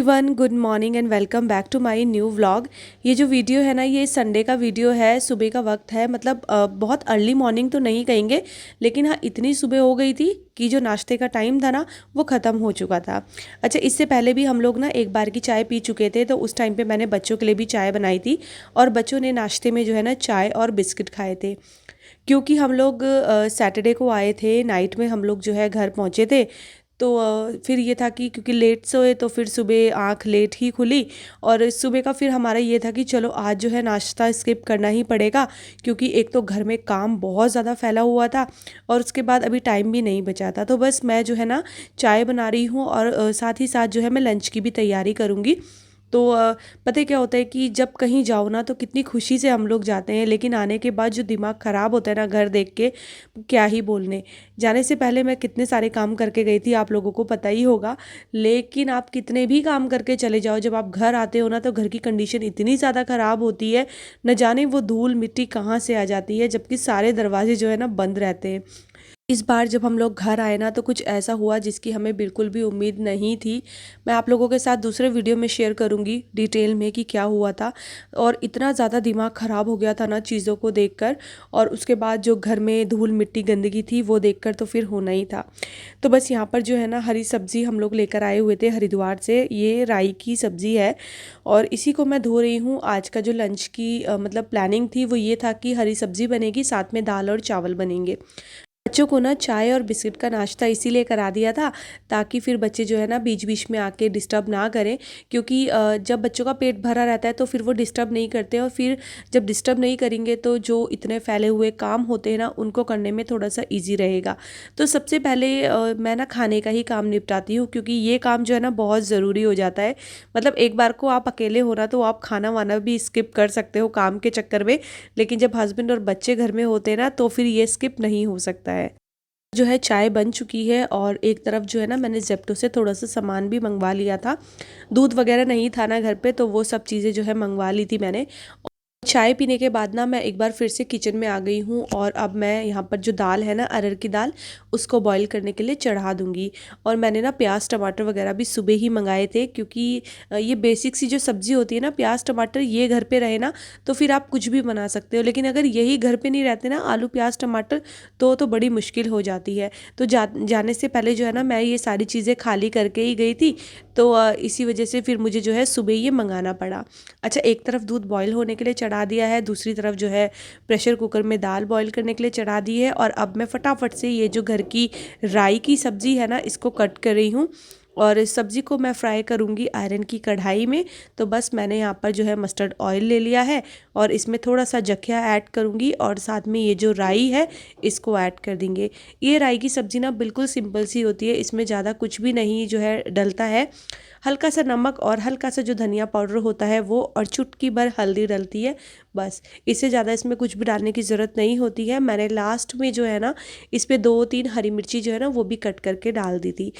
One good morning and welcome back to my new vlog. ये जो video है ना, ये संडे का वीडियो है। सुबह का वक्त है, मतलब बहुत अर्ली मॉर्निंग तो नहीं कहेंगे, लेकिन हाँ इतनी सुबह हो गई थी कि जो नाश्ते का टाइम था ना वो ख़त्म हो चुका था। अच्छा, इससे पहले भी हम लोग ना एक बार की चाय पी चुके थे, तो उस टाइम पे मैंने बच्चों के लिए भी चाय बनाई थी और बच्चों ने नाश्ते में जो है ना चाय और बिस्किट खाए थे। क्योंकि हम लोग सैटरडे को आए थे, नाइट में हम लोग जो है घर पहुँचे थे। तो फिर ये था कि क्योंकि लेट सोए तो फिर सुबह आँख लेट ही खुली। और सुबह का फिर हमारा ये था कि चलो आज जो है नाश्ता स्किप करना ही पड़ेगा, क्योंकि एक तो घर में काम बहुत ज़्यादा फैला हुआ था और उसके बाद अभी टाइम भी नहीं बचा था। तो बस मैं जो है ना चाय बना रही हूँ और साथ ही साथ जो है मैं लंच की भी तैयारी करूँगी। तो पता है क्या होता है कि जब कहीं जाओ ना तो कितनी खुशी से हम लोग जाते हैं, लेकिन आने के बाद जो दिमाग ख़राब होता है ना घर देख के, क्या ही बोलने। जाने से पहले मैं कितने सारे काम करके गई थी, आप लोगों को पता ही होगा। लेकिन आप कितने भी काम करके चले जाओ, जब आप घर आते हो ना तो घर की कंडीशन इतनी ज़्यादा ख़राब होती है, न जाने वो धूल मिट्टी कहाँ से आ जाती है, जबकि सारे दरवाजे जो है ना बंद रहते हैं। इस बार जब हम लोग घर आए ना तो कुछ ऐसा हुआ जिसकी हमें बिल्कुल भी उम्मीद नहीं थी। मैं आप लोगों के साथ दूसरे वीडियो में शेयर करूंगी डिटेल में कि क्या हुआ था। और इतना ज़्यादा दिमाग ख़राब हो गया था ना चीज़ों को देखकर, और उसके बाद जो घर में धूल मिट्टी गंदगी थी वो देखकर तो फिर होना ही था। तो बस यहाँ पर जो है ना हरी सब्ज़ी हम लोग लेकर आए हुए थे हरिद्वार से, ये राई की सब्ज़ी है और इसी को मैं धो रही हूँ। आज का जो लंच की मतलब प्लानिंग थी वो ये था कि हरी सब्ज़ी बनेगी, साथ में दाल और चावल बनेंगे। बच्चों को ना चाय और बिस्किट का नाश्ता इसीलिए करा दिया था ताकि फिर बच्चे जो है ना बीच बीच में आके डिस्टर्ब ना करें, क्योंकि जब बच्चों का पेट भरा रहता है तो फिर वो डिस्टर्ब नहीं करते, और फिर जब डिस्टर्ब नहीं करेंगे तो जो इतने फैले हुए काम होते हैं ना उनको करने में थोड़ा सा ईजी रहेगा। तो सबसे पहले मैं ना खाने का ही काम निपटाती हूँ, क्योंकि ये काम जो है ना बहुत ज़रूरी हो जाता है। मतलब एक बार को आप अकेले हो ना तो आप खाना वाना भी स्किप कर सकते हो काम के चक्कर में, लेकिन जब हस्बैंड और बच्चे घर में होते हैं ना तो फिर ये स्किप नहीं हो सकता है। जो है चाय बन चुकी है और एक तरफ जो है ना मैंने जेप्टो से थोड़ा सा सामान भी मंगवा लिया था। दूध वगैरह नहीं था ना घर पे, तो वो सब चीज़ें जो है मंगवा ली थी मैंने। चाय पीने के बाद ना मैं एक बार फिर से किचन में आ गई हूँ और अब मैं यहाँ पर जो दाल है ना अरहर की दाल, उसको बॉईल करने के लिए चढ़ा दूँगी। और मैंने ना प्याज टमाटर वगैरह भी सुबह ही मंगाए थे, क्योंकि ये बेसिक सी जो सब्ज़ी होती है ना, प्याज टमाटर ये घर पे रहे ना तो फिर आप कुछ भी बना सकते हो, लेकिन अगर यही घर पे नहीं रहते ना आलू प्याज टमाटर, तो बड़ी मुश्किल हो जाती है। तो जाने से पहले जो है ना मैं ये सारी चीज़ें खाली करके ही गई थी, तो इसी वजह से फिर मुझे जो है सुबह ये मंगाना पड़ा। अच्छा, एक तरफ दूध बॉईल होने के लिए चढ़ा दिया है, दूसरी तरफ जो है प्रेशर कुकर में दाल बॉईल करने के लिए चढ़ा दी है, और अब मैं फटाफट से ये जो घर की राई की सब्ज़ी है ना इसको कट कर रही हूँ। और इस सब्ज़ी को मैं फ्राई करूँगी आयरन की कढ़ाई में। तो बस मैंने यहाँ पर जो है मस्टर्ड ऑयल ले लिया है और इसमें थोड़ा सा जखिया ऐड करूँगी, और साथ में ये जो राई है इसको ऐड कर देंगे। ये राई की सब्ज़ी ना बिल्कुल सिंपल सी होती है, इसमें ज़्यादा कुछ भी नहीं जो है डलता है। हल्का सा नमक और हल्का सा जो धनिया पाउडर होता है वो, और चुटकी भर हल्दी डलती है बस। इससे ज़्यादा इसमें कुछ भी डालने की ज़रूरत नहीं होती है। मैंने लास्ट में जो है ना इस पे 2-3 हरी मिर्ची जो है ना वो भी कट करके डाल दी थी।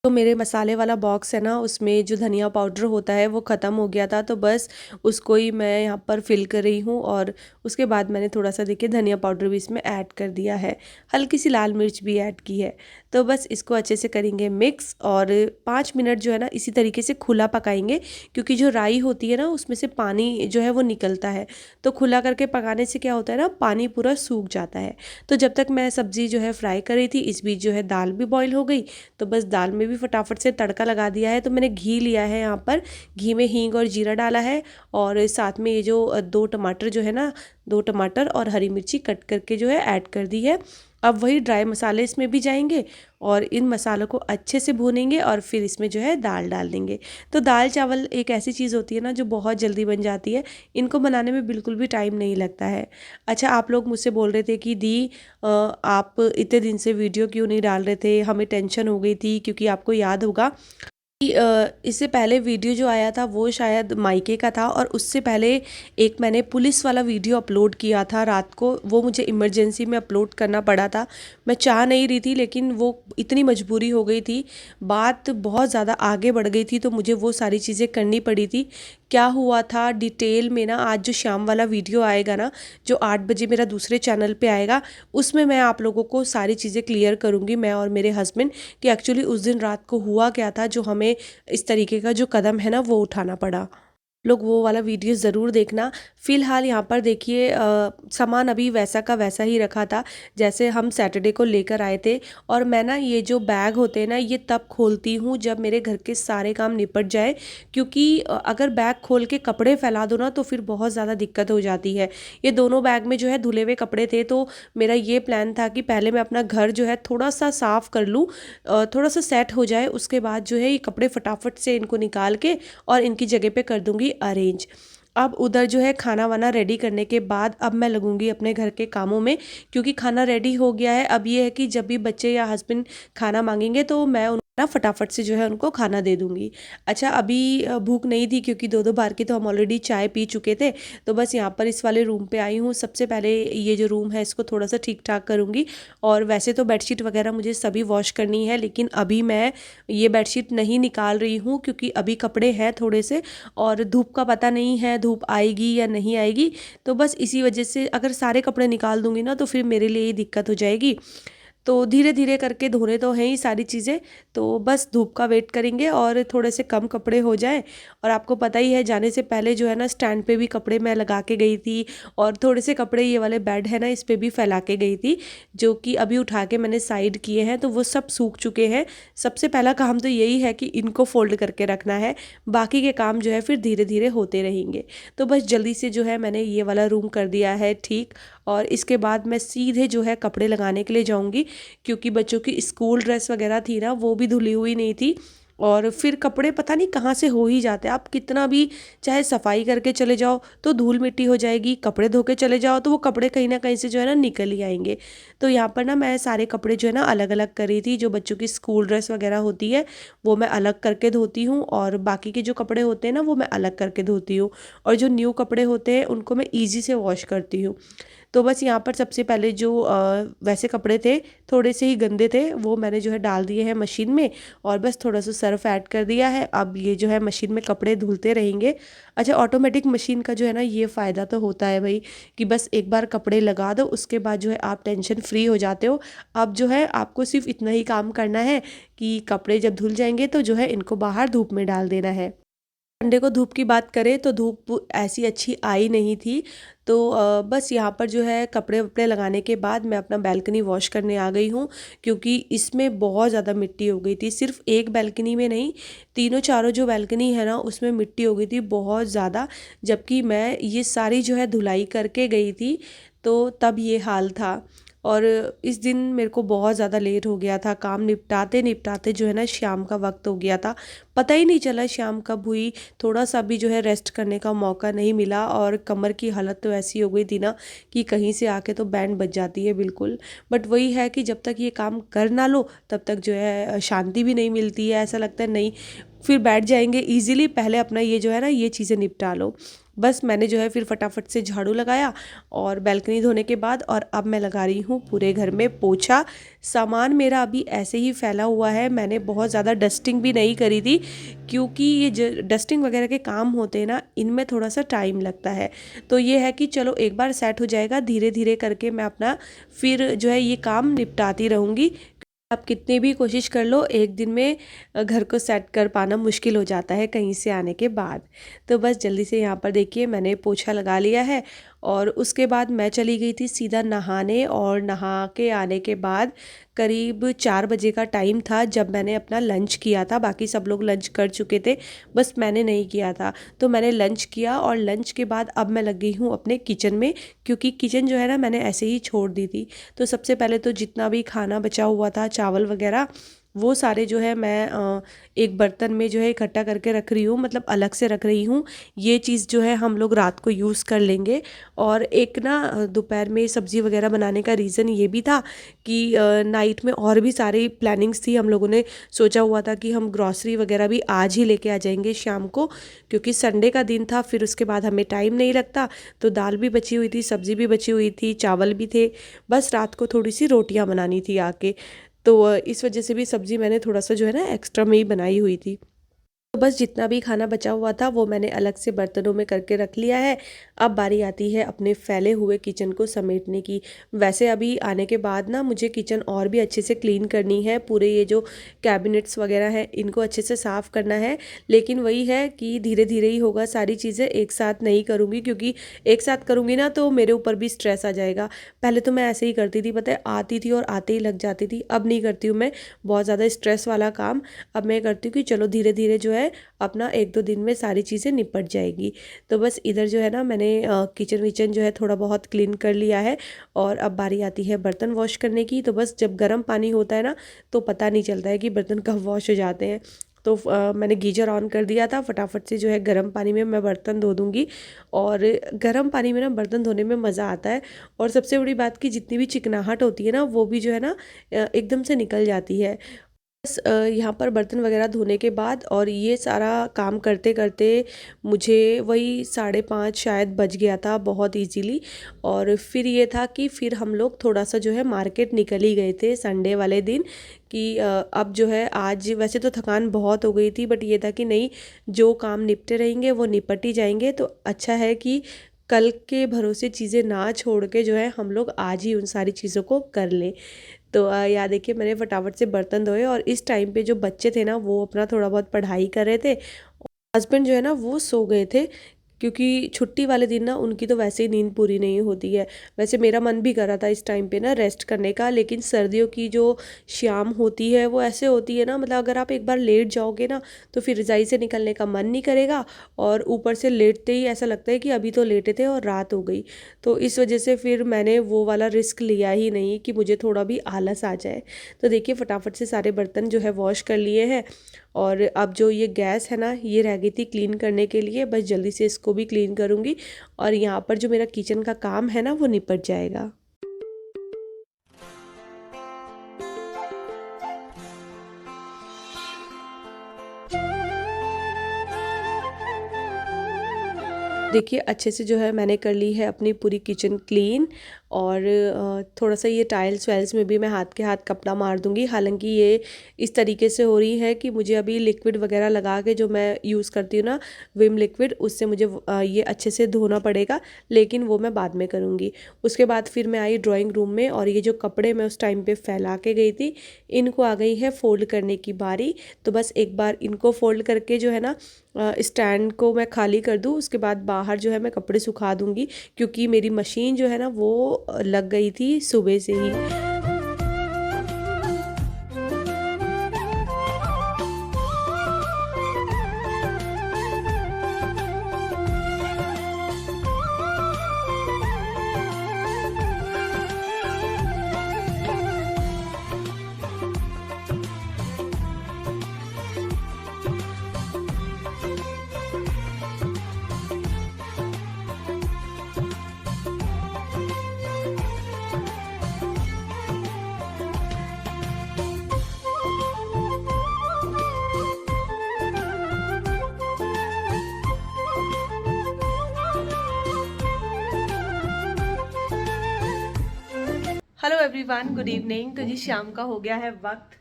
तो मेरे मसाले वाला बॉक्स है ना उसमें जो धनिया पाउडर होता है वो ख़त्म हो गया था, तो बस उसको ही मैं यहाँ पर फिल कर रही हूँ। और उसके बाद मैंने थोड़ा सा देखिए धनिया पाउडर भी इसमें ऐड कर दिया है, हल्की सी लाल मिर्च भी ऐड की है। तो बस इसको अच्छे से करेंगे मिक्स, और 5 मिनट जो है ना इसी तरीके से खुला पकाएंगे, क्योंकि जो राई होती है ना उसमें से पानी जो है वो निकलता है। तो खुला करके पकाने से क्या होता है ना, पानी पूरा सूख जाता है। तो जब तक मैं सब्ज़ी जो है फ्राई कर रही थी, इस बीच जो है दाल भी बॉईल हो गई। तो बस दाल में भी फटाफट से तड़का लगा दिया है। तो मैंने घी लिया है यहाँ पर, घी में हींग और जीरा डाला है, और साथ में ये जो 2 टमाटर जो है ना, 2 टमाटर और हरी मिर्ची कट करके जो है ऐड कर दी है। अब वही ड्राई मसाले इसमें भी जाएंगे और इन मसालों को अच्छे से भूनेंगे, और फिर इसमें जो है दाल डाल देंगे। तो दाल चावल एक ऐसी चीज़ होती है ना जो बहुत जल्दी बन जाती है, इनको बनाने में बिल्कुल भी टाइम नहीं लगता है। अच्छा, आप लोग मुझसे बोल रहे थे कि दी आप इतने दिन से वीडियो क्यों नहीं डाल रहे थे, हमें टेंशन हो गई थी, क्योंकि आपको याद होगा कि इससे पहले वीडियो जो आया था वो शायद मायके का था, और उससे पहले एक मैंने पुलिस वाला वीडियो अपलोड किया था रात को, वो मुझे इमरजेंसी में अपलोड करना पड़ा था। मैं चाह नहीं रही थी, लेकिन वो इतनी मजबूरी हो गई थी, बात बहुत ज़्यादा आगे बढ़ गई थी, तो मुझे वो सारी चीज़ें करनी पड़ी थी। क्या हुआ था डिटेल में ना, आज जो शाम वाला वीडियो आएगा ना, जो 8 बजे मेरा दूसरे चैनल पे आएगा, उसमें मैं आप लोगों को सारी चीज़ें क्लियर करूँगी, मैं और मेरे हस्बैंड, कि एक्चुअली उस दिन रात को हुआ क्या था जो हमें इस तरीके का जो कदम है ना वो उठाना पड़ा। लोग वो वाला वीडियो ज़रूर देखना। फ़िलहाल यहाँ पर देखिए सामान अभी वैसा का वैसा ही रखा था जैसे हम सैटरडे को लेकर आए थे। और मैं ना ये जो बैग होते हैं ना, ये तब खोलती हूँ जब मेरे घर के सारे काम निपट जाए, क्योंकि अगर बैग खोल के कपड़े फैला दो ना तो फिर बहुत ज़्यादा दिक्कत हो जाती है। ये दोनों बैग में जो है धुले हुए कपड़े थे, तो मेरा ये प्लान था कि पहले मैं अपना घर जो है थोड़ा सा साफ़ कर लूँ, थोड़ा सा सेट हो जाए, उसके बाद जो है ये कपड़े फटाफट से इनको निकाल के और इनकी जगह पे कर दूंगी अरेंज। अब उधर जो है खाना वाना रेडी करने के बाद अब मैं लगूंगी अपने घर के कामों में, क्योंकि खाना रेडी हो गया है। अब ये है कि जब भी बच्चे या हस्बैंड खाना मांगेंगे तो मैं उनको ना फटाफट से जो है उनको खाना दे दूंगी। अच्छा, अभी भूख नहीं थी क्योंकि 2-2 बार की तो हम ऑलरेडी चाय पी चुके थे, तो बस यहाँ पर इस वाले रूम पे आई हूँ। सबसे पहले ये जो रूम है इसको थोड़ा सा ठीक ठाक करूँगी। और वैसे तो बेडशीट वगैरह मुझे सभी वॉश करनी है, लेकिन अभी मैं ये बेडशीट नहीं निकाल रही हूँ क्योंकि अभी कपड़े हैं थोड़े से, और धूप का पता नहीं है धूप आएगी या नहीं आएगी, तो बस इसी वजह से अगर सारे कपड़े निकाल दूंगी ना तो फिर मेरे लिए ही दिक्कत हो जाएगी। तो धीरे धीरे करके धोने तो हैं ही सारी चीज़ें, तो बस धूप का वेट करेंगे और थोड़े से कम कपड़े हो जाएं। और आपको पता ही है जाने से पहले जो है ना स्टैंड पे भी कपड़े मैं लगा के गई थी, और थोड़े से कपड़े ये वाले बेड है ना इस पे भी फैला के गई थी, जो कि अभी उठा के मैंने साइड किए हैं, तो वो सब सूख चुके हैं। सबसे पहला काम तो यही है कि इनको फोल्ड करके रखना है, बाकी के काम जो है फिर धीरे धीरे होते रहेंगे। तो बस जल्दी से जो है मैंने ये वाला रूम कर दिया है ठीक, और इसके बाद मैं सीधे जो है कपड़े लगाने के लिए जाऊंगी, क्योंकि बच्चों की स्कूल ड्रेस वगैरह थी ना वो भी धुली हुई नहीं थी, और फिर कपड़े पता नहीं कहाँ से हो ही जाते हैं। आप कितना भी चाहे सफाई करके चले जाओ तो धूल मिट्टी हो जाएगी, कपड़े धो के चले जाओ तो वो कपड़े कहीं ना कहीं से जो है ना निकल ही आएंगे। तो यहाँ पर ना मैं सारे कपड़े जो है ना अलग अलग कर रही थी, जो बच्चों की स्कूल ड्रेस वगैरह होती है वो मैं अलग करके धोती हूँ, और बाकी के जो कपड़े होते हैं ना वो मैं अलग करके धोती हूँ, और जो न्यू कपड़े होते हैं उनको मैं ईजी से वॉश करती हूँ। तो बस यहाँ पर सबसे पहले जो वैसे कपड़े थे थोड़े से ही गंदे थे वो मैंने जो है डाल दिए हैं मशीन में, और बस थोड़ा सा सर्फ ऐड कर दिया है। अब ये जो है मशीन में कपड़े धुलते रहेंगे। अच्छा, ऑटोमेटिक मशीन का जो है ना ये फ़ायदा तो होता है भाई, कि बस एक बार कपड़े लगा दो उसके बाद जो है आप टेंशन फ्री हो जाते हो। अब जो है आपको सिर्फ इतना ही काम करना है कि कपड़े जब धुल जाएंगे तो जो है इनको बाहर धूप में डाल देना है। संडे को धूप की बात करें तो धूप ऐसी अच्छी आई नहीं थी, तो बस यहाँ पर जो है कपड़े वपड़े लगाने के बाद मैं अपना बैल्कनी वॉश करने आ गई हूँ, क्योंकि इसमें बहुत ज़्यादा मिट्टी हो गई थी। सिर्फ एक बैल्कनी में नहीं, तीनों चारों जो बैल्कनी है ना उसमें मिट्टी हो गई थी बहुत ज़्यादा, जबकि मैं ये सारी जो है धुलाई करके गई थी, तो तब ये हाल था। और इस दिन मेरे को बहुत ज़्यादा लेट हो गया था, काम निपटाते निपटाते जो है ना शाम का वक्त हो गया था, पता ही नहीं चला शाम कब हुई। थोड़ा सा भी जो है रेस्ट करने का मौका नहीं मिला, और कमर की हालत तो ऐसी हो गई थी ना कि कहीं से आके तो बैंड बज जाती है बिल्कुल। बट वही है कि जब तक ये काम कर ना लो तब तक जो है शांति भी नहीं मिलती है, ऐसा लगता है नहीं फिर बैठ जाएंगे इजीली, पहले अपना ये जो है ना ये चीज़ें निपटा लो। बस मैंने जो है फिर फटाफट से झाड़ू लगाया और बैल्कनी धोने के बाद, और अब मैं लगा रही हूँ पूरे घर में पोछा। सामान मेरा अभी ऐसे ही फैला हुआ है, मैंने बहुत ज़्यादा डस्टिंग भी नहीं करी थी, क्योंकि ये डस्टिंग वगैरह के काम होते हैं ना इनमें थोड़ा सा टाइम लगता है। तो ये है कि चलो एक बार सेट हो जाएगा, धीरे धीरे करके मैं अपना फिर जो है ये काम निपटाती रहूँगी। आप कितनी भी कोशिश कर लो एक दिन में घर को सेट कर पाना मुश्किल हो जाता है कहीं से आने के बाद। तो बस जल्दी से यहाँ पर देखिए मैंने पोछा लगा लिया है, और उसके बाद मैं चली गई थी सीधा नहाने, और नहा के आने के बाद करीब 4 बजे का टाइम था जब मैंने अपना लंच किया था। बाकी सब लोग लंच कर चुके थे, बस मैंने नहीं किया था। तो मैंने लंच किया, और लंच के बाद अब मैं लग गई हूँ अपने किचन में, क्योंकि किचन जो है ना मैंने ऐसे ही छोड़ दी थी। तो सबसे पहले तो जितना भी खाना बचा हुआ था चावल वगैरह वो सारे जो है मैं एक बर्तन में जो है इकट्ठा करके रख रही हूँ, मतलब अलग से रख रही हूँ। ये चीज़ जो है हम लोग रात को यूज़ कर लेंगे। और एक ना दोपहर में सब्ज़ी वगैरह बनाने का रीज़न ये भी था कि नाइट में और भी सारी प्लानिंग्स थी। हम लोगों ने सोचा हुआ था कि हम ग्रॉसरी वगैरह भी आज ही लेके आ जाएंगे शाम को, क्योंकि संडे का दिन था, फिर उसके बाद हमें टाइम नहीं लगता। तो दाल भी बची हुई थी, सब्ज़ी भी बची हुई थी, चावल भी थे, बस रात को थोड़ी सी रोटियां बनानी थी आके। तो इस वजह से भी सब्ज़ी मैंने थोड़ा सा जो है ना एक्स्ट्रा में ही बनाई हुई थी। तो बस जितना भी खाना बचा हुआ था वो मैंने अलग से बर्तनों में करके रख लिया है। अब बारी आती है अपने फैले हुए किचन को समेटने की। वैसे अभी आने के बाद ना मुझे किचन और भी अच्छे से क्लीन करनी है, पूरे ये जो कैबिनेट्स वगैरह हैं इनको अच्छे से साफ़ करना है। लेकिन वही है कि धीरे धीरे ही होगा, सारी चीज़ें एक साथ नहीं करूँगी, क्योंकि एक साथ करूँगी ना तो मेरे ऊपर भी स्ट्रेस आ जाएगा। पहले तो मैं ऐसे ही करती थी, पता है, आती थी और आते ही लग जाती थी। अब नहीं करती हूँ मैं बहुत ज़्यादा स्ट्रेस वाला काम। अब मैं करती हूँ कि चलो धीरे धीरे जो है अपना 1-2 दिन में सारी चीज़ें निपट जाएगी। तो बस इधर जो है ना मैंने किचन विचन जो है थोड़ा बहुत क्लीन कर लिया है। और अब बारी आती है बर्तन वॉश करने की। तो बस जब गर्म पानी होता है ना तो पता नहीं चलता है कि बर्तन कब वॉश हो जाते हैं। तो मैंने गीजर ऑन कर दिया था, फटाफट से जो है गर्म पानी में मैं बर्तन धो दूँगी। और गर्म पानी में ना बर्तन धोने में मज़ा आता है। और सबसे बड़ी बात कि जितनी भी चिकनाहट होती है ना वो भी जो है ना एकदम से निकल जाती है। बस यहाँ पर बर्तन वगैरह धोने के बाद और ये सारा काम करते करते मुझे वही 5:30 शायद बज गया था बहुत इजीली। और फिर ये था कि फिर हम लोग थोड़ा सा जो है मार्केट निकल ही गए थे संडे वाले दिन कि अब जो है आज वैसे तो थकान बहुत हो गई थी, बट ये था कि नहीं, जो काम निपटे रहेंगे वो निपट ही जाएंगे। तो अच्छा है कि कल के भरोसे चीज़ें ना छोड़ के जो है हम लोग आज ही उन सारी चीज़ों को कर लें। तो यहाँ देखिए मैंने फटाफट से बर्तन धोए और इस टाइम पे जो बच्चे थे ना वो अपना थोड़ा बहुत पढ़ाई कर रहे थे। हस्बैंड जो है ना वो सो गए थे, क्योंकि छुट्टी वाले दिन ना उनकी तो वैसे ही नींद पूरी नहीं होती है। वैसे मेरा मन भी कर रहा था इस टाइम पे ना रेस्ट करने का, लेकिन सर्दियों की जो शाम होती है वो ऐसे होती है ना, मतलब अगर आप एक बार लेट जाओगे ना तो फिर रज़ाई से निकलने का मन नहीं करेगा। और ऊपर से लेटते ही ऐसा लगता है कि अभी तो लेटे थे और रात हो गई। तो इस वजह से फिर मैंने वो वाला रिस्क लिया ही नहीं कि मुझे थोड़ा भी आलस आ जाए। तो देखिए फटाफट से सारे बर्तन जो है वॉश कर लिए हैं। और अब जो ये गैस है ना ये रह गई थी क्लीन करने के लिए, बस जल्दी से इसको भी क्लीन करूँगी और यहाँ पर जो मेरा किचन का काम है ना वो निपट जाएगा। देखिए अच्छे से जो है मैंने कर ली है अपनी पूरी किचन क्लीन। और थोड़ा सा ये टाइल्स वाइल्स में भी मैं हाथ के हाथ कपड़ा मार दूंगी। हालांकि ये इस तरीके से हो रही है कि मुझे अभी लिक्विड वगैरह लगा के जो मैं यूज़ करती हूँ ना विम लिक्विड, उससे मुझे ये अच्छे से धोना पड़ेगा, लेकिन वो मैं बाद में करूँगी। उसके बाद फिर मैं आई ड्राइंग रूम में और ये जो कपड़े मैं उस टाइम पे फैला के गई थी इनको आ गई है फोल्ड करने की बारी। तो बस एक बार इनको फोल्ड करके जो है ना स्टैंड को मैं खाली कर दूँ, उसके बाद बाहर जो है मैं कपड़े सुखा दूँगी, क्योंकि मेरी मशीन जो है ना वो लग गई थी सुबह से ही। Hello everyone, good evening. तो जी शाम का हो गया है वक्त।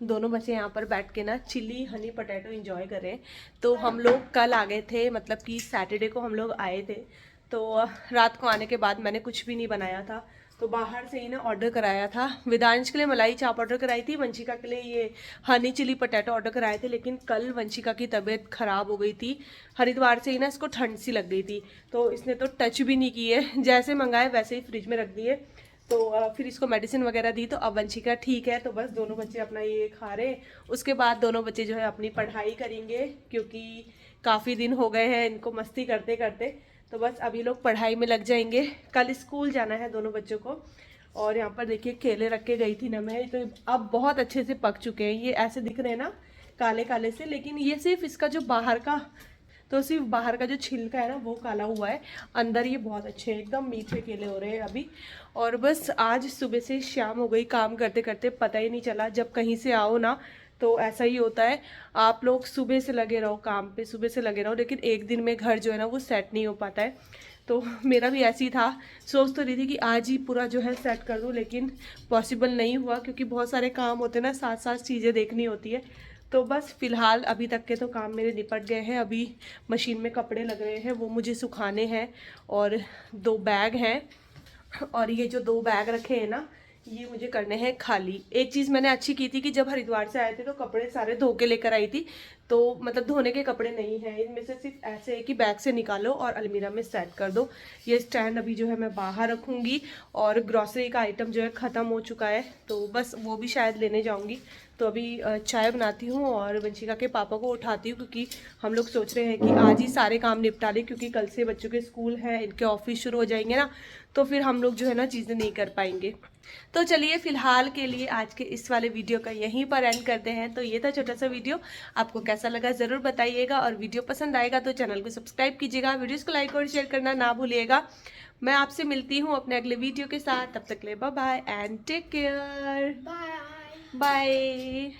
दोनों बच्चे यहाँ पर बैठ के ना चिली हनी पोटैटो एंजॉय कर रहे हैं। तो हम लोग कल आ गए थे, मतलब कि सैटरडे को हम लोग आए थे। तो रात को आने के बाद मैंने कुछ भी नहीं बनाया था, तो बाहर से ही ना ऑर्डर कराया था। वेदांश के लिए मलाई चाप ऑर्डर कराई थी, वंशिका के लिए ये हनी चिली पोटैटो ऑर्डर कराए थे। लेकिन कल वंशिका की तबीयत ख़राब हो गई थी, हरिद्वार से ही ना इसको ठंड सी लग गई थी, तो इसने तो टच भी नहीं किए, जैसे मंगाए वैसे ही फ्रिज में रख दिए। तो फिर इसको मेडिसिन वगैरह दी, तो अब वंशिका ठीक है। तो बस दोनों बच्चे अपना ये खा रहे, उसके बाद दोनों बच्चे जो है अपनी पढ़ाई करेंगे, क्योंकि काफ़ी दिन हो गए हैं इनको मस्ती करते करते। तो बस अभी लोग पढ़ाई में लग जाएंगे, कल स्कूल जाना है दोनों बच्चों को। और यहाँ पर देखिए केले रख के गई थी ना मैं, तो अब बहुत अच्छे से पक चुके हैं। ये ऐसे दिख रहे हैं ना काले काले से, लेकिन ये सिर्फ इसका जो बाहर का, तो सिर्फ बाहर का जो छिलका है ना वो काला हुआ है, अंदर ये बहुत अच्छे एकदम मीठे केले हो रहे हैं अभी। और बस आज सुबह से शाम हो गई काम करते करते, पता ही नहीं चला। जब कहीं से आओ ना तो ऐसा ही होता है, आप लोग सुबह से लगे रहो काम पे, सुबह से लगे रहो, लेकिन एक दिन में घर जो है ना वो सेट नहीं हो पाता है। तो मेरा भी ऐसी था, सोच तो रही थी कि आज ही पूरा जो है सेट कर दूँ, लेकिन पॉसिबल नहीं हुआ, क्योंकि बहुत सारे काम होते हैं ना, साथ साथ चीज़ें देखनी होती है। तो बस फ़िलहाल अभी तक के तो काम मेरे निपट गए हैं। अभी मशीन में कपड़े लग रहे हैं, वो मुझे सुखाने हैं। और 2 बैग हैं, और ये जो 2 बैग रखे हैं ना, ये मुझे करने हैं खाली। एक चीज़ मैंने अच्छी की थी कि जब हरिद्वार से आए थे तो कपड़े सारे धो के लेकर आई थी, तो मतलब धोने के कपड़े नहीं हैं इनमें से, सिर्फ ऐसे है कि बैग से निकालो और अलमीरा में सेट कर दो। ये स्टैंड अभी जो है मैं बाहर रखूँगी, और ग्रॉसरी का आइटम जो है ख़त्म हो चुका है, तो बस वो भी शायद लेने जाऊँगी। तो अभी चाय बनाती हूँ और वंशिका के पापा को उठाती हूँ, क्योंकि हम लोग सोच रहे हैं कि आज ही सारे काम निपटा लें, क्योंकि कल से बच्चों के स्कूल हैं, इनके ऑफिस शुरू हो जाएंगे ना, तो फिर हम लोग जो है ना चीज़ें नहीं कर पाएंगे। तो चलिए फ़िलहाल के लिए आज के इस वाले वीडियो का यहीं पर एंड करते हैं। तो ये था छोटा सा वीडियो, आपको कैसा लगा ज़रूर बताइएगा, और वीडियो पसंद आएगा तो चैनल को सब्सक्राइब कीजिएगा, वीडियोज़ को लाइक और शेयर करना ना भूलिएगा। मैं आपसे मिलती हूँ अपने अगले वीडियो के साथ, तब तक के लिए bye bye and take care. Bye bye.